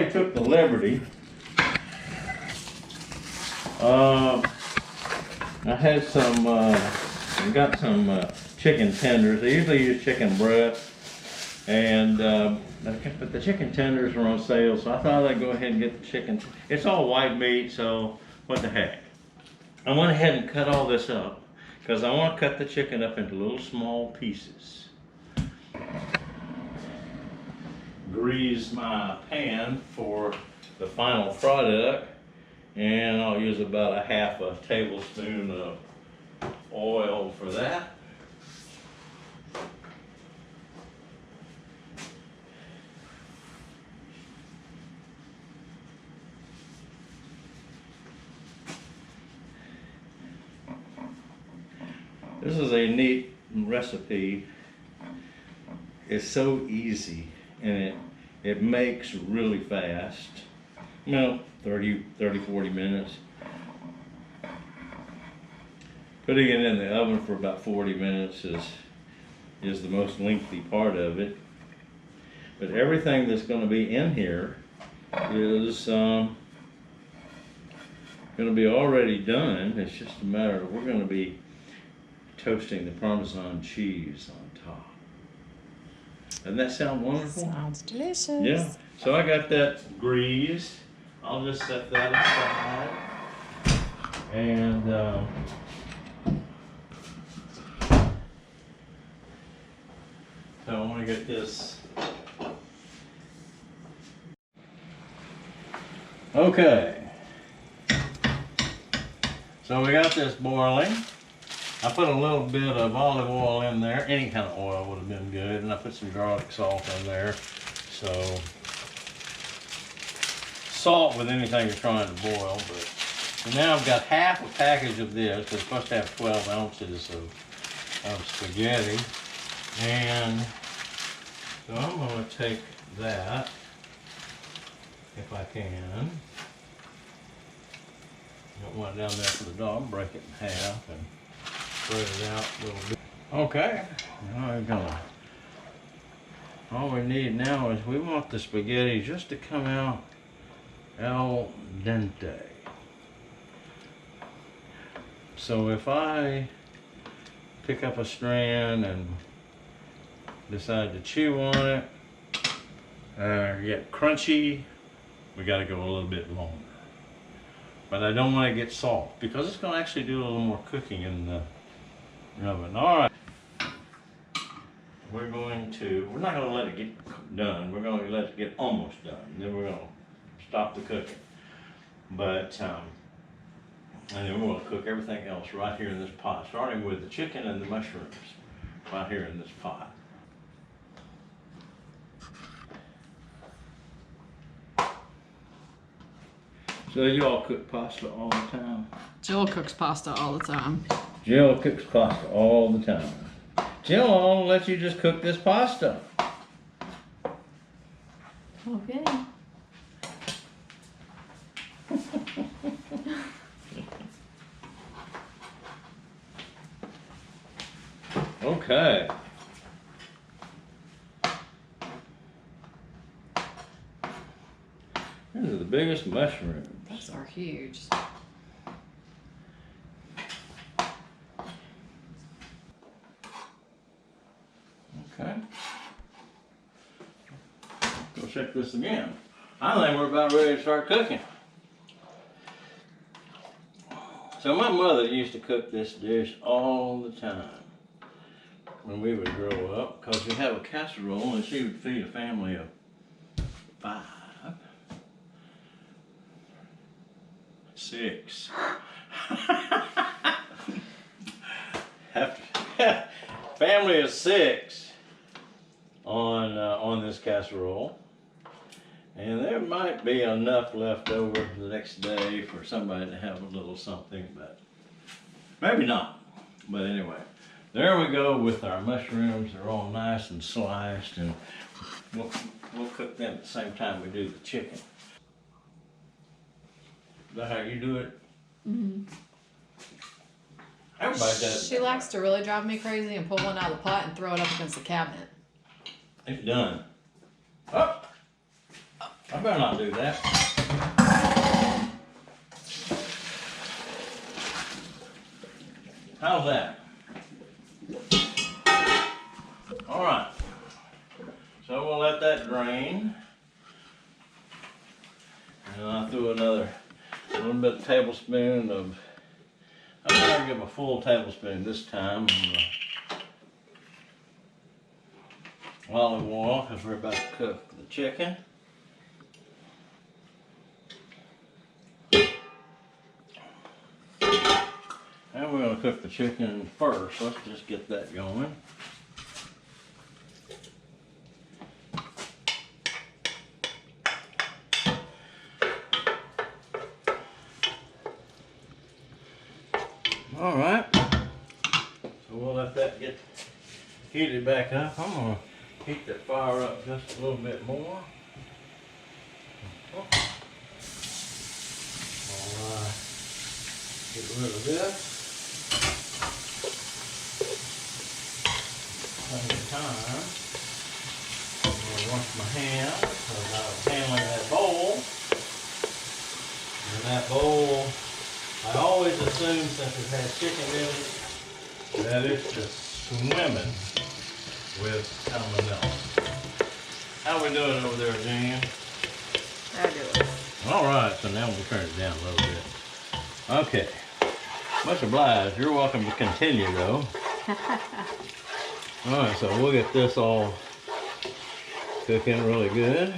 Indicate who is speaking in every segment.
Speaker 1: somebody took the liberty. I had some, got some chicken tenders. I usually use chicken breast, and but the chicken tenders were on sale, so I thought I'd go ahead and get the chicken. It's all white meat, so what the heck. I went ahead and cut all this up because I want to cut the chicken up into little small pieces. Grease my pan for the final product, and I'll use about a half a tablespoon of oil for that. This is a neat recipe. It's so easy, and it makes really fast. You know, 30, 40 minutes. Putting it in the oven for about 40 minutes is the most lengthy part of it. But everything that's going to be in here is going to be already done. It's just a matter of, we're going to be toasting the Parmesan cheese on top. Doesn't that sound wonderful?
Speaker 2: Sounds delicious.
Speaker 1: Yeah. So I got that grease. I'll just set that aside. And so I want to get this. Okay. So we got this boiling. I put a little bit of olive oil in there. Any kind of oil would have been good. And I put some garlic salt in there. So salt with anything you're trying to boil. But now I've got half a package of this. It's supposed to have 12 ounces of spaghetti. And so I'm going to take that, if I can. Got one down there for the dog. Break it in half and spread it out a little bit. Okay, now we're gonna. All we need now is we want the spaghetti just to come out al dente. So if I pick up a strand and decide to chew on it, get crunchy, we got to go a little bit longer. But I don't want to get soft because it's going to actually do a little more cooking in the oven. All right. We're not going to let it get done. We're going to let it get almost done. Then we're going to stop the cooking. But, and then we're going to cook everything else right here in this pot, starting with the chicken and the mushrooms right here in this pot. So you all cook pasta all the time?
Speaker 2: Jill cooks pasta all the time.
Speaker 1: Jill cooks pasta all the time. Jill, I'll let you just cook this pasta.
Speaker 2: Okay.
Speaker 1: Okay. These are the biggest mushrooms.
Speaker 2: Those are huge.
Speaker 1: Okay. Go check this again. I think we're about ready to start cooking. So my mother used to cook this dish all the time when we would grow up, because you'd have a casserole and she would feed a family of 5. 6. Family of 6 on this casserole, and there might be enough left over the next day for somebody to have a little something, but maybe not. But anyway, there we go with our mushrooms. They're all nice and sliced, and we'll cook them at the same time we do the chicken. Is that how you do it?
Speaker 2: Mm-hmm.
Speaker 1: Everybody does.
Speaker 2: She likes to really drive me crazy and pull one out of the pot and throw it up against the cabinet.
Speaker 1: It's done. Up. I better not do that. How's that? All right. So we'll let that drain. And I'll do another little bit of tablespoon of, I'm gonna give a full tablespoon this time of olive oil because we're about to cook the chicken. And we're gonna cook the chicken first. Let's just get that going. All right, so we'll let that get heated back up. I'm gonna heat the fire up just a little bit more. All right, get rid of this. Plenty of time. I'm gonna wash my hands because I was handling that bowl. And that bowl, I always assume since it has chicken in it, that it's just swimming with salmonella. How we doing over there, Jan?
Speaker 2: Fabulous.
Speaker 1: All right, so now we'll turn it down a little bit. Okay, much obliged. You're welcome to continue though. All right, so we'll get this all cooking really good.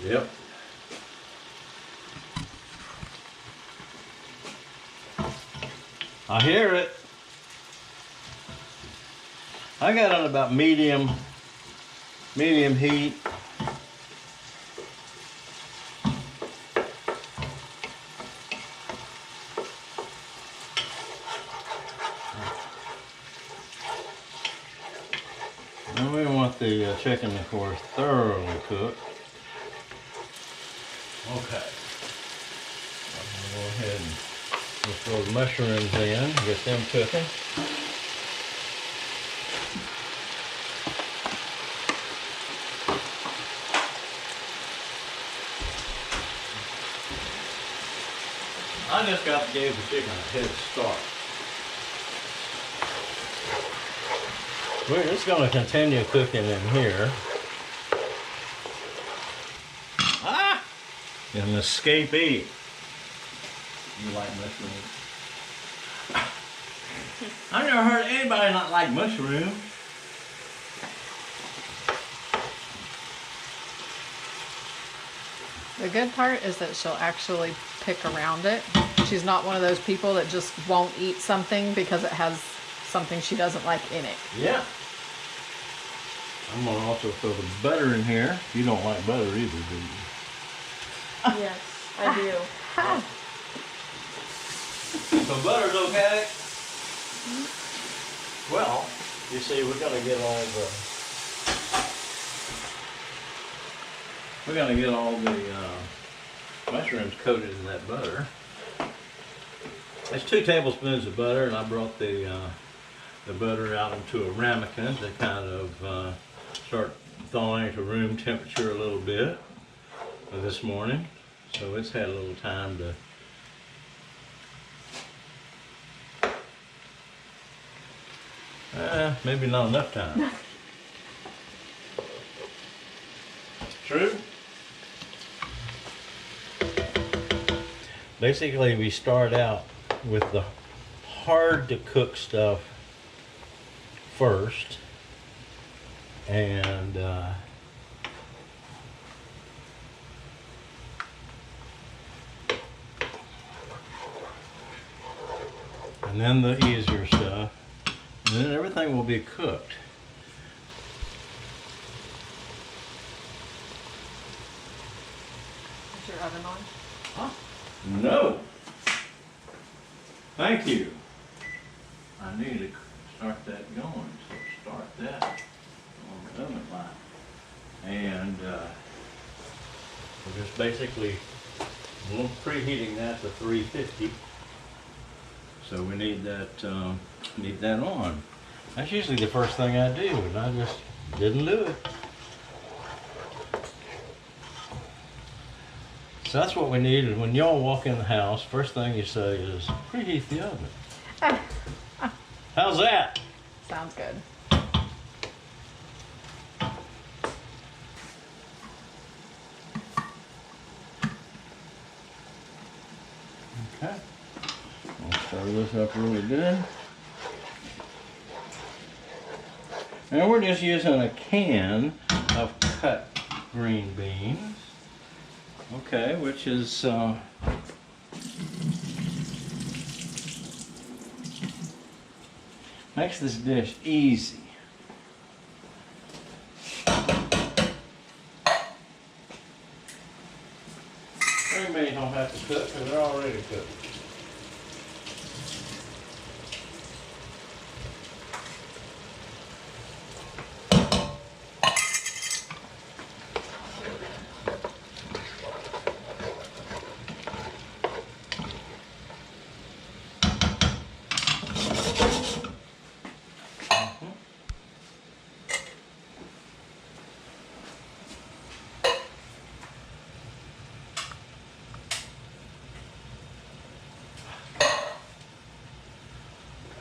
Speaker 1: Yep. I hear it. I got it about medium heat. And we want the chicken, of course, thoroughly cooked. Okay. I'm gonna go ahead and put those mushrooms in, get them cooking. I just gave the chicken a head start. We're just going to continue cooking in here. Ah! An escapee. You like mushrooms? I've never heard anybody not like mushrooms.
Speaker 2: The good part is that she'll actually pick around it. She's not one of those people that just won't eat something because it has something she doesn't like in it.
Speaker 1: Yeah. I'm going to also throw the butter in here. You don't like butter either, do you?
Speaker 3: Yes, I do.
Speaker 1: So butter's okay? Well, you see, we're going to get all the mushrooms coated in that butter. It's 2 tablespoons of butter, and I brought the butter out into a ramekin to kind of start thawing to room temperature a little bit this morning. So it's had a little time to, maybe not enough time. True? Basically, we start out with the hard to cook stuff first, and then the easier stuff, and then everything will be cooked.
Speaker 2: Is your oven on?
Speaker 1: Huh? No. Thank you. I need to start that going, so start that on the oven line. And we're just basically preheating that to 350. So we need that on. That's usually the first thing I do, and I just didn't do it. So that's what we need, is when y'all walk in the house, first thing you say is, preheat the oven. How's that?
Speaker 2: Sounds good.
Speaker 1: Okay. I'll stir this up really good. And we're just using a can of cut green beans. Okay, which is makes this dish easy. Green beans don't have to cook because they're already cooked.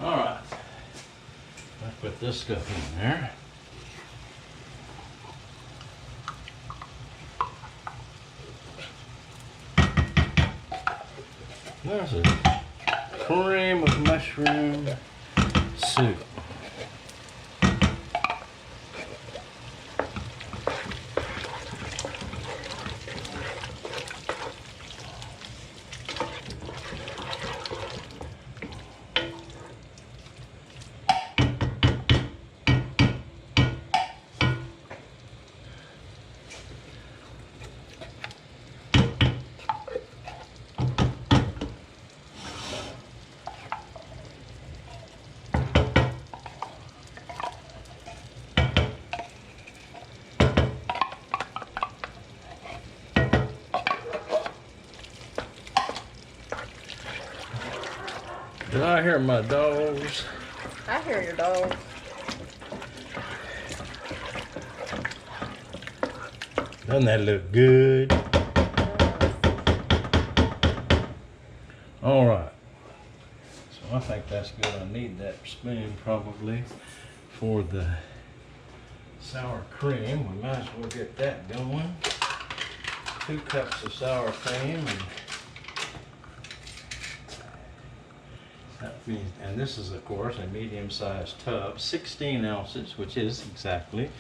Speaker 1: All right, let's put this stuff in there. There's a cream of mushroom soup. Did I hear my dogs?
Speaker 2: I hear your dog.
Speaker 1: Doesn't that look good? All right. So I think that's good. I need that spoon probably for the sour cream. We might as well get that going. 2 cups of sour cream, and that means, and this is of course a medium-sized tub, 16 ounces, which is exactly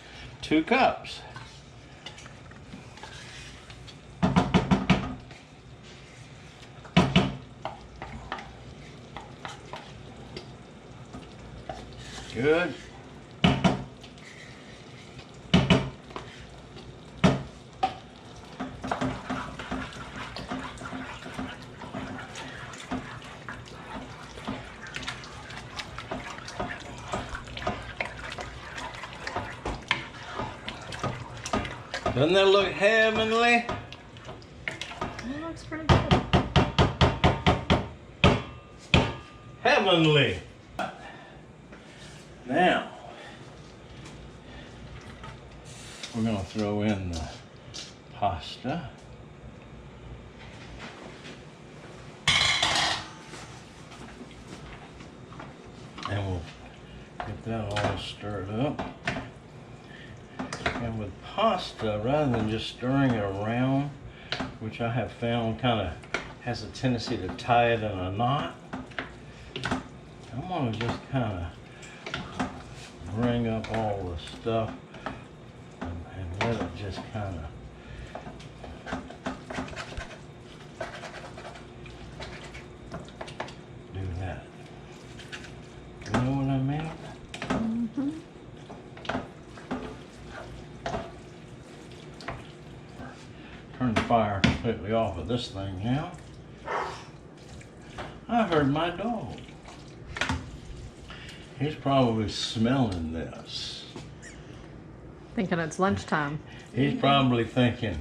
Speaker 1: 2 cups. Good. Doesn't that look heavenly?
Speaker 2: It looks pretty good.
Speaker 1: Heavenly. Now, we're going to throw in the pasta. And we'll get that all stirred up. And with pasta, rather than just stirring it around, which I have found kind of has a tendency to tie it in a knot, I'm going to just kind of bring up all the stuff and let it just kind of do that. You know what I mean?
Speaker 2: Mm-hmm.
Speaker 1: Turn the fire completely off of this thing now. I heard my dog. He's probably smelling this.
Speaker 2: Thinking it's lunchtime.
Speaker 1: He's probably thinking,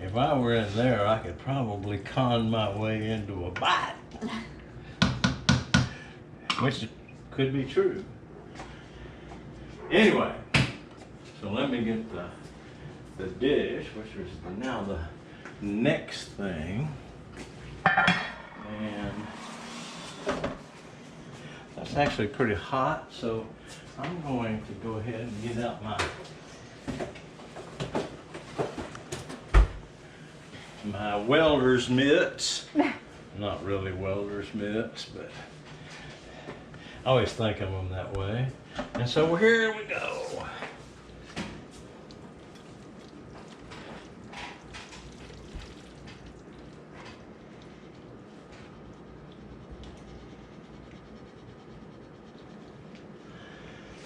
Speaker 1: if I were in there, I could probably con my way into a bite. which could be true. Anyway, so let me get the dish, which is now the next thing. And that's actually pretty hot, so I'm going to go ahead and get out my welder's mitts. Not really welder's mitts, but I always think of them that way. And so here we go.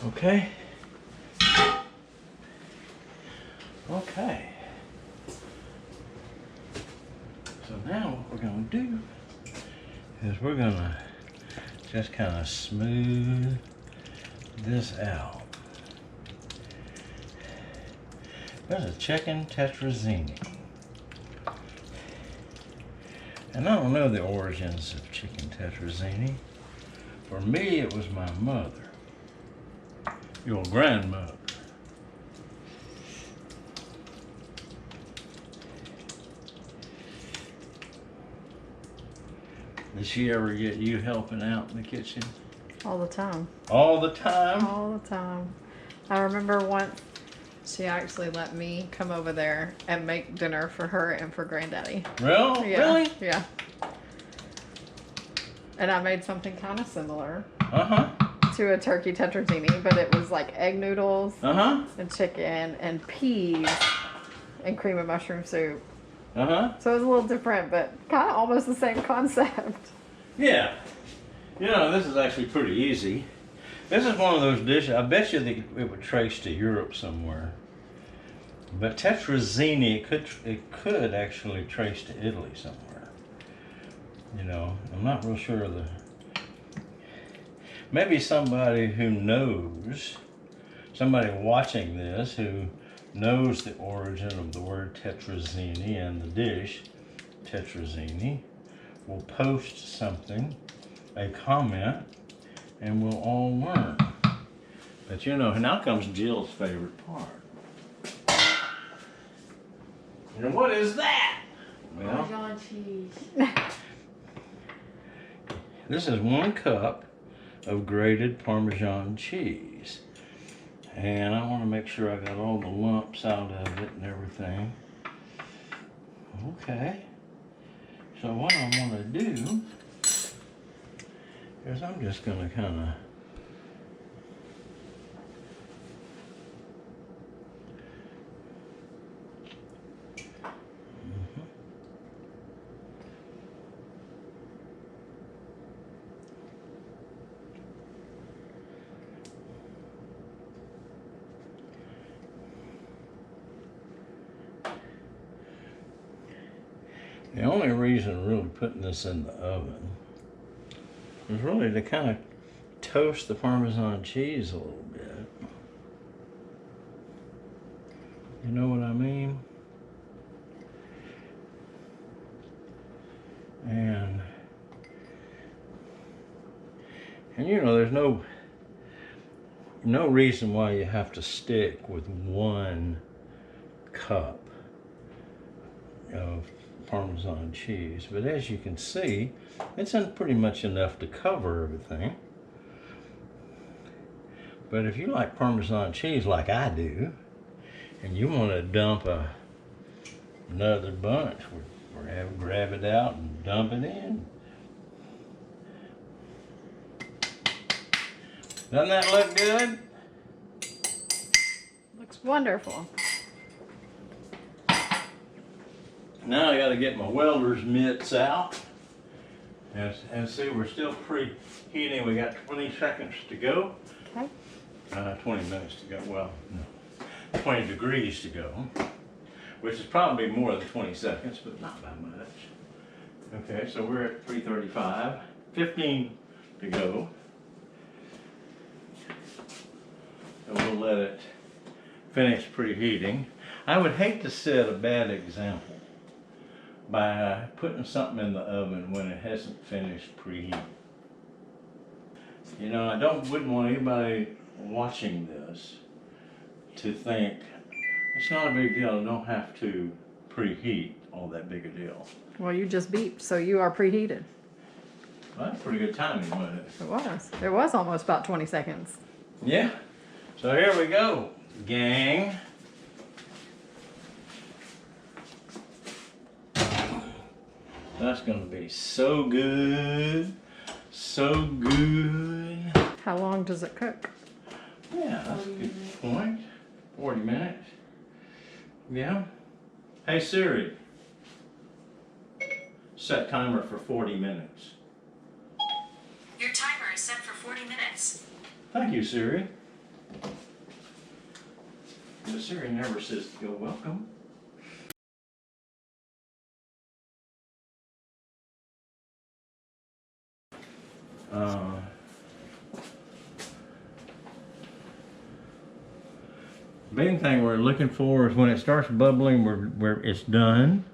Speaker 1: Okay. Okay. So now what we're going to do is we're going to just kind of smooth this out. There's a Chicken Tetrazzini. And I don't know the origins of Chicken Tetrazzini. For me, it was my mother. Your grandmother. Did she ever get you helping out in the kitchen?
Speaker 2: All the time.
Speaker 1: All the time?
Speaker 2: All the time. I remember once she actually let me come over there and make dinner for her and for Granddaddy.
Speaker 1: Really?
Speaker 2: Yeah,
Speaker 1: Really?
Speaker 2: yeah. And I made something kind of similar
Speaker 1: Uh-huh.
Speaker 2: to a turkey tetrazzini, but it was like egg noodles
Speaker 1: Uh-huh.
Speaker 2: and chicken and peas and cream of mushroom soup.
Speaker 1: Uh-huh.
Speaker 2: So it was a little different, but kind of almost the same concept.
Speaker 1: Yeah. You know, this is actually pretty easy. This is one of those dishes, I bet you that it would trace to Europe somewhere. But tetrazzini, it could actually trace to Italy somewhere. You know, I'm not real sure of the... Maybe somebody who knows, somebody watching this who knows the origin of the word tetrazzini and the dish tetrazzini will post something, a comment, and we'll all learn. But you know, now comes Jill's favorite part. And what is that? Well,
Speaker 3: Parmesan cheese.
Speaker 1: this is 1 cup of grated Parmesan cheese. And I want to make sure I got all the lumps out of it and everything. Okay. So what I want to do is I'm just going to kind of the only reason really putting this in the oven is really to kind of toast the Parmesan cheese a little bit. You know what I mean? And you know, there's no reason why you have to stick with 1 cup of Parmesan cheese, but as you can see, it's pretty much enough to cover everything. But if you like Parmesan cheese like I do, and you want to dump another bunch, grab it out and dump it in. Doesn't that look good?
Speaker 2: Looks wonderful.
Speaker 1: Now I got to get my welder's mitts out. And see, we're still preheating. We got 20 seconds to go.
Speaker 2: Okay.
Speaker 1: 20 minutes to go. Well, no, 20 degrees to go, which is probably more than 20 seconds, but not by much. Okay, so we're at 3:35. 15 to go. And we'll let it finish preheating. I would hate to set a bad example by putting something in the oven when it hasn't finished preheating. You know, wouldn't want anybody watching this to think it's not a big deal. I don't have to preheat all that big a deal.
Speaker 2: Well, you just beeped, so you are preheated.
Speaker 1: Well, that's pretty good timing, wasn't it?
Speaker 2: It was. It was almost about 20 seconds.
Speaker 1: Yeah. So here we go, gang. That's gonna be so good. So good.
Speaker 2: How long does it cook?
Speaker 1: Yeah, that's a good point. 40 minutes. Yeah. Hey Siri. Set timer for 40 minutes.
Speaker 4: Your timer is set for 40 minutes.
Speaker 1: Thank you, Siri. The Siri never says, "You're welcome." Main thing we're looking for is when it starts bubbling, it's done.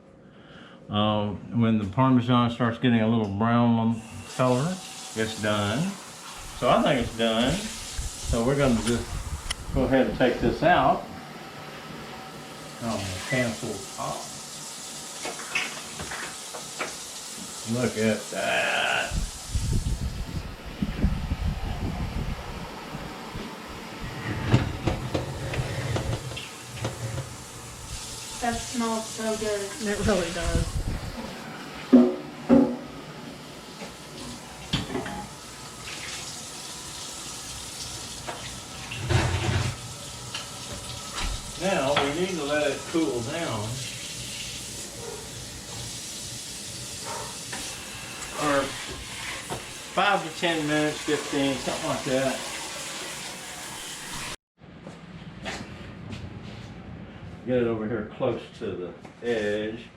Speaker 1: When the Parmesan starts getting a little brown color, it's done. So I think it's done. So we're going to just go ahead and take this out. I'm going to cancel top. Look at that.
Speaker 3: That smells so good.
Speaker 2: It really does.
Speaker 1: Now we need to let it cool down. Or 5 to 10 minutes, 15, something like that. Get it over here close to the edge.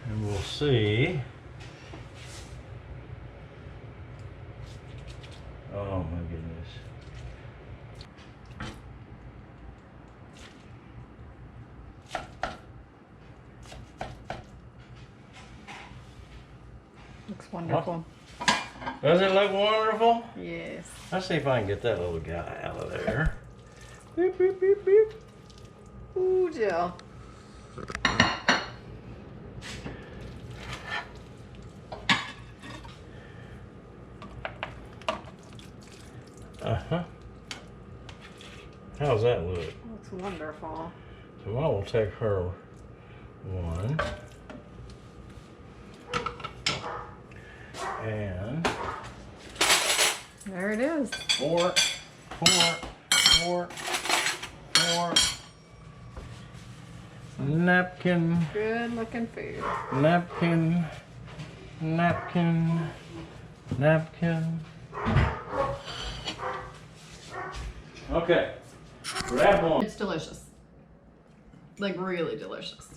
Speaker 1: And we'll see. Oh my goodness.
Speaker 2: Looks wonderful.
Speaker 1: Does it look wonderful?
Speaker 2: Yes.
Speaker 1: Let's see if I can get that little guy out of there. Beep, beep, beep, beep.
Speaker 2: Ooh, Jill.
Speaker 1: Uh-huh. How's that look?
Speaker 2: Looks wonderful.
Speaker 1: So I will take her one. And
Speaker 2: There it is.
Speaker 1: fork. Napkin.
Speaker 2: Good looking food.
Speaker 1: Napkin. Okay, grab one.
Speaker 2: It's delicious. Like really delicious.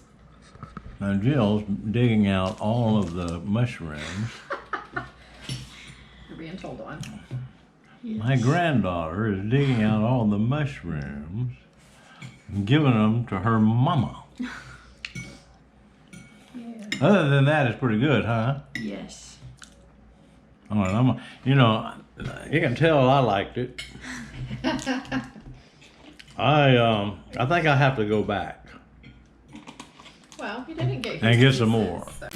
Speaker 1: Now Jill's digging out all of the mushrooms.
Speaker 2: You're being told on.
Speaker 1: My granddaughter is digging out all the mushrooms and giving them to her mama.
Speaker 2: Yeah.
Speaker 1: Other than that, it's pretty good, huh?
Speaker 3: Yes.
Speaker 1: All right, you can tell I liked it. I think I have to go back
Speaker 2: Well, you didn't get
Speaker 1: and get some more.
Speaker 2: So.